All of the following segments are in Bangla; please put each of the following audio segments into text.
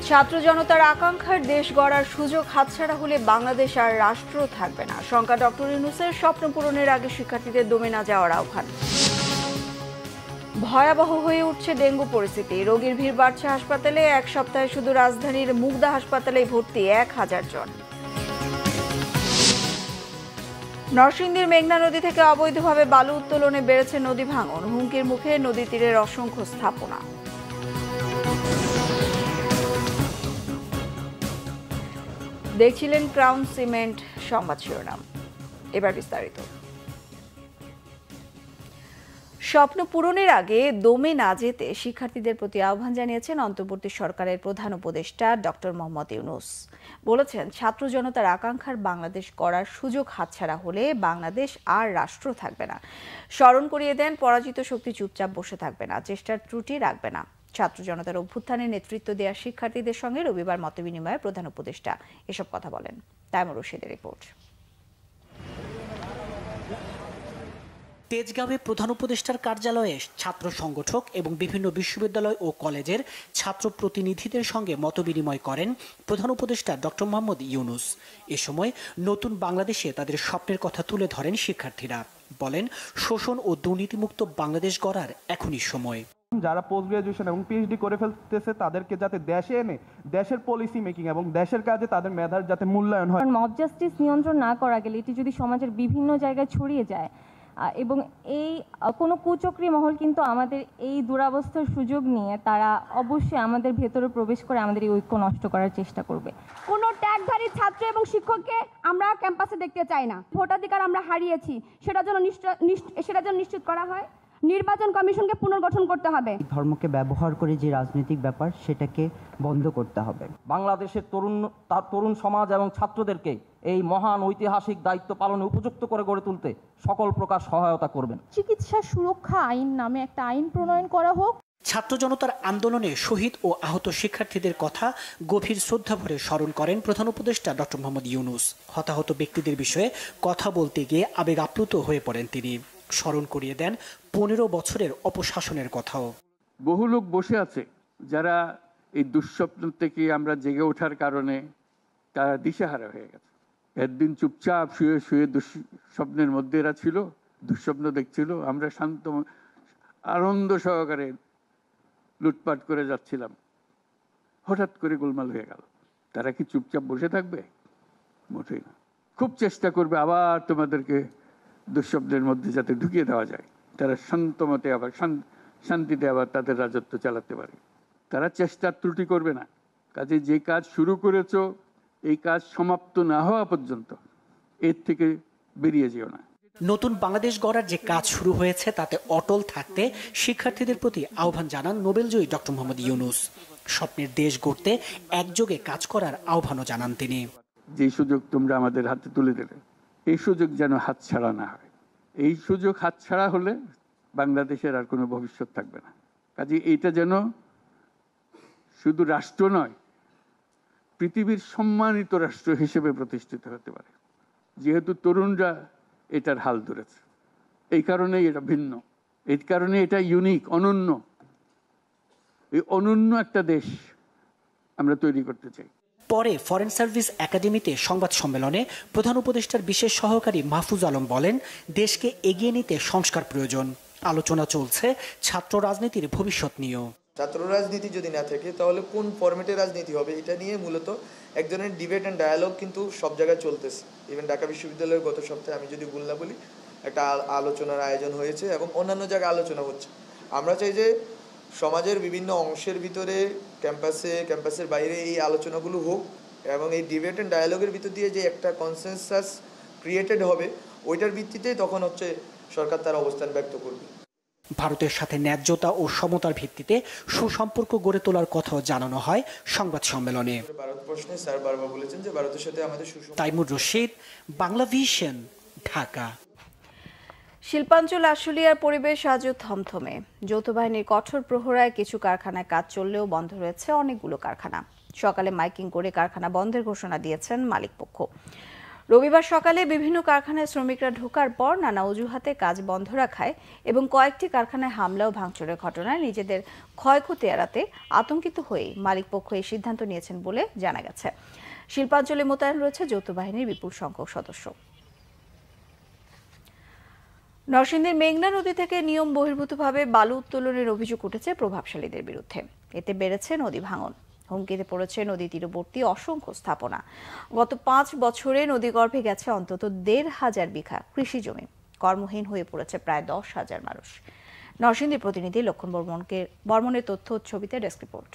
ছাত্র জনতার আকাঙ্ক্ষার দেশ গড়ার সুযোগ হাতছাড়া হলে বাংলাদেশ আর রাষ্ট্র থাকবে না। শঙ্কা ডক্টর ইউনূসের স্বপ্ন পূরণের আগে শিক্ষার্থীদের দমে না যাওয়ার আহ্বান। ভয়াবহ হয়ে উঠছে ডেঙ্গু পরিস্থিতি। রোগীর ভিড় বাড়ছে হাসপাতালে। এক সপ্তাহে শুধু রাজধানীর মুগদা হাসপাতালে ভর্তি 1000 জন। নরসিংদীর মেঘনা নদী থেকে অবৈধভাবে বালু উত্তোলনে বেড়েছে নদী ভাঙন। হুমকির মুখে নদী তীরের অসংখ্য স্থাপনা। দেখছিলেন ক্রাউন সিমেন্ট সংবাদ শিরোনাম, এবার বিস্তারিত। স্বপ্ন পূরণের আগে দমে না যেতে শিক্ষার্থীদের প্রতি আহ্বান জানিয়েছেন অন্তর্বর্তী সরকারের প্রধান উপদেষ্টা ডক্টর মোহাম্মদ ইউনূস। বলেছেন, ছাত্র জনতার আকাঙ্ক্ষার বাংলাদেশ গড়ার সুযোগ হাতছাড়া হলে বাংলাদেশ আর রাষ্ট্র থাকবে না। স্মরণ করিয়ে দেন, পরাজিত শক্তি চুপচাপ বসে থাকবে না, চেষ্টার ত্রুটি রাখবে না। ছাত্র জনতার অভ্যুত্থানে নেতৃত্ব দেওয়া শিক্ষার্থীদের সঙ্গে রবিবার মতবিনিময়ে প্রধান উপদেষ্টা এসব কথা বলেন। তাইমুর রশিদের রিপোর্ট। তেজগাঁওয়ে প্রধান উপদেষ্টার কার্যালয়ে ছাত্র সংগঠক এবং বিভিন্ন বিশ্ববিদ্যালয় ও কলেজের ছাত্র প্রতিনিধিদের সঙ্গে মতবিনিময় করেন প্রধান উপদেষ্টা ডক্টর মোহাম্মদ ইউনূস। এ সময় নতুন বাংলাদেশে তাদের স্বপ্নের কথা তুলে ধরেন শিক্ষার্থীরা। বলেন, শোষণ ও দুর্নীতিমুক্ত বাংলাদেশ গড়ার এখনই সময়। যারা পোস্ট গ্রাজুয়েশন এবং পিএইচডি করে ফেলতেছে তাদেরকে যাতে দেশে এনে দেশের পলিসি মেকিং এবং দেশের কাজে তাদের মেধার যাতে মূল্যায়ন হয়। মব জাস্টিস নিয়ন্ত্রণ না করা গেলে এটি যদি সমাজের বিভিন্ন জায়গায় ছড়িয়ে যায় এবং এই কোনো কুচক্রী মহল কিন্তু আমাদের এই দুরবস্থার সুযোগ নিয়ে তারা অবশ্যই আমাদের ভেতরে প্রবেশ করে আমাদের এই ঐক্য নষ্ট করার চেষ্টা করবে। কোনো ট্যাগধারী ছাত্র এবং শিক্ষককে আমরা ক্যাম্পাসে দেখতে চাই না। ভোটাধিকার আমরা হারিয়েছি, সেটার জন্য নিশ্চিত করা হয়। নির্বাচন কমিশনকে পুনর্গঠন করতে হবে। ধর্মকে ব্যবহার করে যে রাজনৈতিক ব্যাপার সেটাকে বন্ধ করতে হবে। বাংলাদেশের তরুণ সমাজ এবং ছাত্রদেরকে এই মহান ঐতিহাসিক দায়িত্ব পালনে উপযুক্ত করে গড়ে তুলতে সকল প্রকার সহায়তা করবেন। চিকিৎসা সুরক্ষা আইন নামে একটা আইন প্রণয়ন করা হোক। ছাত্র জনতার আন্দোলনে শহীদ ও আহত শিক্ষার্থীদের কথা গভীর শ্রদ্ধাভরে স্মরণ করেন প্রধান উপদেষ্টা ডক্টর মোহাম্মদ ইউনূস। হতাহত ব্যক্তিদের বিষয়ে কথা বলতে গিয়ে আবেগ আপ্লুত হয়ে পড়েন তিনি। স্মরণ করিয়ে দেন 15 বছরের অপশাসনের কথাও। বহু লোক বসে আছে যারা এই দুঃস্বপ্ন থেকে আমরা জেগে ওঠার কারণে তারা দিশেহারা হয়ে গেছে। একদিন চুপচাপ শুয়ে শুয়ে দুঃস্বপ্নের মধ্যে এরা ছিল, দুঃস্বপ্ন দেখছিল। আমরা শান্ত আনন্দ সহকারে লুটপাট করে যাচ্ছিলাম, হঠাৎ করে গোলমাল হয়ে গেল। তারা কি চুপচাপ বসে থাকবে? মোটেই না। খুব চেষ্টা করবে আবার তোমাদেরকে দুঃস্বপ্নের মধ্যে যাতে ঢুকিয়ে দেওয়া যায়, তারা শান্তমতে আবার শান্তিতে আবার তাদের রাজত্ব চালাতে পারে। তারা চেষ্টার ত্রুটি করবে না। কাজে যে কাজ শুরু করেছো এই কাজ সমাপ্ত না হওয়া পর্যন্ত এর থেকে বেরিয়ে যেও না। নতুন বাংলাদেশ গড়ার যে কাজ শুরু হয়েছে তাতে অটল থাকতে শিক্ষার্থীদের প্রতি আহ্বান জানান নোবেলজয়ী ডক্টর মোহাম্মদ ইউনূস। স্বপ্নের দেশ গড়তে একযোগে কাজ করার আহ্বানও জানান তিনি। যে সুযোগ তোমরা আমাদের হাতে তুলে দেবে, এই সুযোগ যেন হাতছাড়া না হয়। এই সুযোগ হাতছাড়া হলে বাংলাদেশের আর কোনো ভবিষ্যৎ থাকবে না। কাজে এইটা যেন শুধু রাষ্ট্র নয়, পৃথিবীর সম্মানিত রাষ্ট্র হিসেবে প্রতিষ্ঠিত হতে পারে। যেহেতু তরুণরা এটার হাল ধরেছে, এই কারণেই এটা ভিন্ন, এই কারণে এটা ইউনিক, অনন্য। এই অনন্য একটা দেশ আমরা তৈরি করতে চাই। পরে ফরেন সার্ভিস একাডেমিতে সংবাদ সম্মেলনে প্রধান উপদেষ্টার বিশেষ সহকারী মাহফুজ আলম বলেন, দেশকে এগিয়ে নিতে সংস্কার প্রয়োজন। আলোচনা চলছে ছাত্র রাজনীতির ভবিষ্যৎ নিয়েও। ছাত্র রাজনীতি যদি না থাকে তাহলে কোন ফরম্যাটে রাজনীতি হবে এটা নিয়ে মূলত এক ধরনের ডিবেট অ্যান্ড ডায়ালগ কিন্তু সব জায়গায় চলতেছে। ইভেন ঢাকা বিশ্ববিদ্যালয়ের গত সপ্তাহে আমি যদি ভুল না বলি একটা আলোচনার আয়োজন হয়েছে এবং অন্যান্য জায়গায় আলোচনা হচ্ছে। আমরা চাই যে সমাজের বিভিন্ন অংশের ভিতরে ক্যাম্পাসের বাইরে এই আলোচনাগুলো হোক এবং এই ডিবেট অ্যান্ড ডায়ালগের ভিতর দিয়ে যে একটা কনসেনসাস ক্রিয়েটেড হবে ওইটার ভিত্তিতেই তখন সরকার তার অবস্থান ব্যক্ত করবে। ভারতের সাথে ন্যায্যতা ও সমতার ভিত্তিতে সুসম্পর্ক গড়ে তোলার কথাও জানানো হয় সংবাদ সম্মেলনে। ভারত প্রশ্নে স্যার বারবার বলেছেন যে ভারতের সাথে আমাদের তাইমুর রশিদ, বাংলা ভিশন, ঢাকা। শিল্পাঞ্চল আশুলিয়ার পরিবেশ আজও থমথমে। যৌথ বাহিনীর কঠোর প্রহরায় কিছু কারখানায় কাজ চললেও বন্ধ রয়েছে অনেকগুলো কারখানা। সকালে মাইকিং করে কারখানা বন্ধের ঘোষণা দিয়েছেন মালিকপক্ষ। রবিবার সকালে বিভিন্ন কারখানায় শ্রমিকরা ঢোকার পর নানা অজুহাতে কাজ বন্ধ রাখায় এবং কয়েকটি কারখানায় হামলা ও ভাঙচুরের ঘটনায় নিজেদের ক্ষয়ক্ষতি এড়াতে আতঙ্কিত হয়ে মালিকপক্ষ এই সিদ্ধান্ত নিয়েছেন বলে জানা গেছে। শিল্পাঞ্চলে মোতায়েন রয়েছে যৌথ বাহিনীর বিপুল সংখ্যক সদস্য। নরসিংদীর মেঘনা নদী থেকে নিয়ম বহির্ভূতভাবে বালু উত্তোলনের অভিযোগ উঠেছে প্রভাবশালীদের বিরুদ্ধে। এতে বেড়েছে নদী ভাঙন, হুমকিতে পড়েছে নদী তীরবর্তী অসংখ্য স্থাপনা। গত 5 বছরে নদীগর্ভে গেছে অন্তত 1,500 বিঘা কৃষি জমি, কর্মহীন হয়ে পড়েছে প্রায় 10,000 মানুষ। নরসিংদী প্রতিনিধি লক্ষণ বর্মনের তথ্য ছবিতে ডেস্ক রিপোর্ট।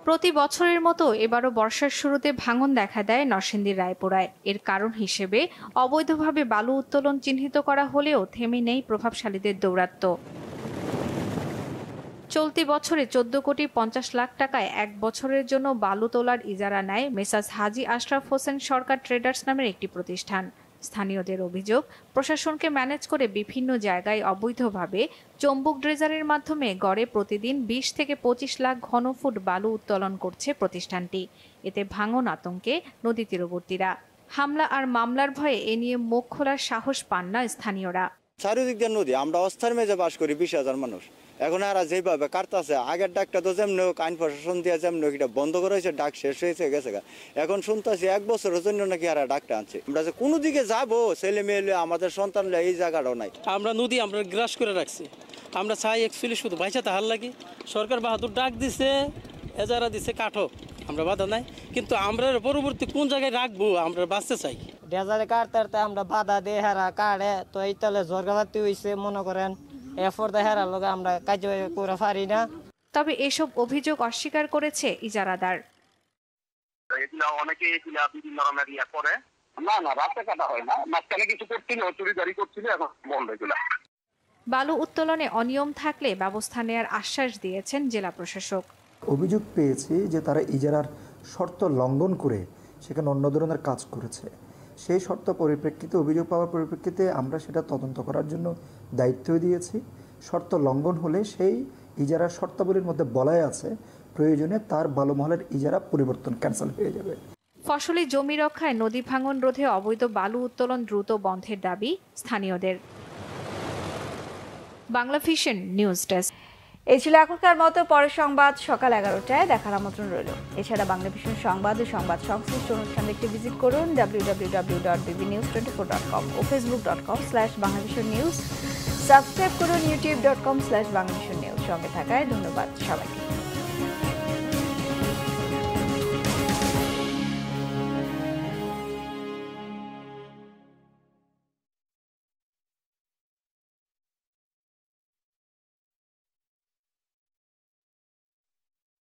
প্রতি বছরের মতো এবারও বর্ষার শুরুতে ভাঙন দেখা দেয় নরসিংদীর রায়পুরায়। এর কারণ হিসেবে অবৈধভাবে বালু উত্তোলন চিহ্নিত করা হলেও থেমে নেই প্রভাবশালীদের দৌরাত্ম্য। চলতি বছরে 14,50,00,000 টাকায় 1 বছরের জন্য বালু তোলার ইজারা নেয় মেসার্স হাজী আশরাফ হোসেন সরকার ট্রেডার্স নামের একটি প্রতিষ্ঠান। স্থানীয়দের অভিযোগ, প্রশাসনকে ম্যানেজ করে বিভিন্ন জায়গায় অবৈধভাবে চম্বুক ড্রেজারের মাধ্যমে গড়ে প্রতিদিন 20 থেকে 25 লাখ ঘনফুট বালু উত্তোলন করছে প্রতিষ্ঠানটি। এতে ভাঙন আতঙ্কে নদী তীরবর্তীরা। হামলা আর মামলার ভয়ে এ নিয়ে মুখ খোলার সাহস পান না স্থানীয়রা। চারিদিক দিয়ে নদী, আমরা অস্থার মেজে বাস করি 20,000 মানুষ। এখন আর যেভাবে কাটতেছে, আগের ডাকটা তো যেমন আইন প্রশাসন দিয়ে যেমন এটা বন্ধ করা হয়েছে, ডাক শেষ হয়েছে গেছে। এখন শুনতেছি 1 বছরের জন্য নাকি আর ডাকটা আনছে। আমরা যে কোনো দিকে যাবো, ছেলে মেয়ে আমাদের সন্তান এই জায়গাটাও নাই। আমরা নদী আমরা গ্রাস করে রাখছি। আমরা চাই অ্যাকচুয়ালি শুধু ভাইসা তাহার লাগি। সরকার বাহাদুর ডাক দিছে, এজারা দিছে কাঠো, আমরা বাধা নাই। কিন্তু আমরা পরবর্তী কোন জায়গায় রাখবো আমরা বাঁচতে চাই। ডেজারে কাটতে আমরা বাধা দিয়ে হেরা কাটে, তো এই তলে ঝরগাবাতি হয়েছে মনে করেন, এরপর হেরা লোক আমরা কাজ করে পারি না। তবে এসব অভিযোগ অস্বীকার করেছে ইজারাদার। অনেকে বিভিন্ন রকমের ইয়া করে, না রাতে কাটা হয় না, মাঝখানে কিছু করছিল, চুরিদারি করছিল, এখন বন্ধ হয়েছিল। বালু উত্তোলনে অনিয়ম থাকলে ব্যবস্থা নেওয়ার আশ্বাস দিয়েছেন জেলা প্রশাসক। অভিযোগ পেয়েছি যে তারা ইজারার শর্ত লঙ্ঘন করে সেখানে অন্য ধরনের কাজ করেছে। সেই শর্ত পরিপ্রেক্ষিতে, অভিযোগ পাওয়ার পরিপ্রেক্ষিতে আমরা সেটা তদন্ত করার জন্য দায়িত্ব দিয়েছি। শর্ত লঙ্ঘন হলে সেই ইজারার শর্তাবলীর মধ্যে বলাই আছে প্রয়োজনে তার বালুমহলের ইজারা পরিবর্তন ক্যান্সেল হয়ে যাবে। ফসলি জমি রক্ষায় নদী ভাঙন রোধে অবৈধ বালু উত্তোলন দ্রুত বন্ধের দাবি স্থানীয়দের। Bangla vision news desk. এই ছিল এখনকার মতো। পরের সংবাদ সকাল 11টায় দেখার আমন্ত্রণ রইল। এছাড়া বাংলা ভিশন সংবাদ ও সংবাদ সংশ্লিষ্ট অনুষ্ঠান দেখতে ভিজিট করুন www.bbnews24.com ও facebook.com/banglavisionnews। সাবস্ক্রাইব করুন youtube.com/banglavisionnews। সঙ্গে থাকায় ধন্যবাদ সবাইকে।